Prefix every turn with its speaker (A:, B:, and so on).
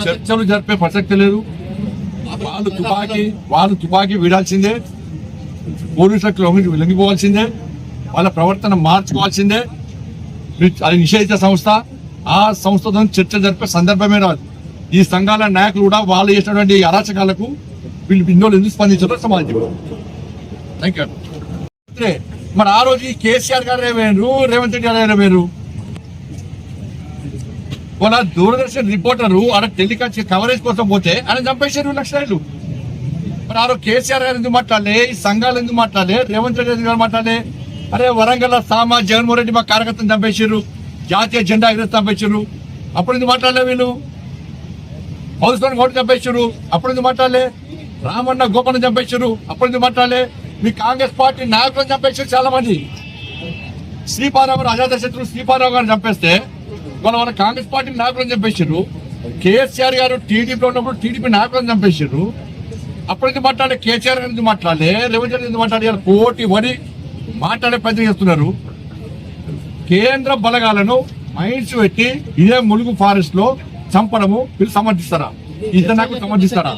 A: చర్చలు జరిపే ప్రసక్తి లేదు. వాళ్ళు తుపాకీ వీడాల్సిందే, పోలీసులకు లొంగిపోవాల్సిందే, వాళ్ళ ప్రవర్తన మార్చుకోవాల్సిందే. అది నిషేధిత సంస్థ. ఆ సంస్థతో చర్చ జరిపే సందర్భమే రాదు. ఈ సంఘాల నాయకులు కూడా వాళ్ళు చేసినటువంటి అరాచకాలకు వీళ్ళు హిందువులు ఎందుకు స్పందించారో సమాజం. Thank you. మరి ఆ రోజు కేసీఆర్ గారు ఏమైనారు, రేవంత్ రెడ్డి గారు ఏమైనారు? వాళ్ళ దూరదర్శన్ రిపోర్టరు ఆడ టెలికాస్ట్ కవరేజ్ కోసం పోతే ఆయన చంపేశారు లక్షలు. మరి ఆ రోజు కేసీఆర్ గారు ఎందుకు మాట్లాడలే, ఈ సంఘాలు ఎందుకు మాట్లాడలే, రేవంత్ రెడ్డి గారు మాట్లాడలే? అరే వరంగల్ జగన్మోహన్ రెడ్డి మా కార్యకర్తను చంపేశారు, జాతీయ జెండా ఎగిరి చంపేశారు, అప్పుడు ఎందుకు మాట్లాడలే? వీళ్ళు హౌస్లో గౌడ్ చంపేశారు, అప్పుడు ఎందుకు మాట్లాడలే? రామన్న గోపన్న చంపేశారు, అప్పుడు ఎందుకు మాట్లాడలే? మీ కాంగ్రెస్ పార్టీ నాయకులను చంపేశారు చాలా మంది. శ్రీపారావు గారు అజాత శత్రువు శ్రీపారావు గారిని చంపేస్తే వాళ్ళ కాంగ్రెస్ పార్టీ నాయకులను చంపేశారు. కేసీఆర్ గారు టీడీపీలో ఉన్నప్పుడు టీడీపీ నాయకులను చంపేశారు, అప్పుడు ఎందుకు మాట్లాడే? కేసీఆర్ గారు ఎందుకు మాట్లాడలే, రేవంత్ రెడ్డి ఎందుకు మాట్లాడే? కోటి వడి మాట్లాడే ప్రయత్నం చేస్తున్నారు. కేంద్ర బలగాలను మైండ్స్ పెట్టి ఇదే ములుగు ఫారెస్ట్ లో చంపడము వీళ్ళు సమర్థిస్తారా? ఇద్దరు నాకు సమర్థిస్తారా?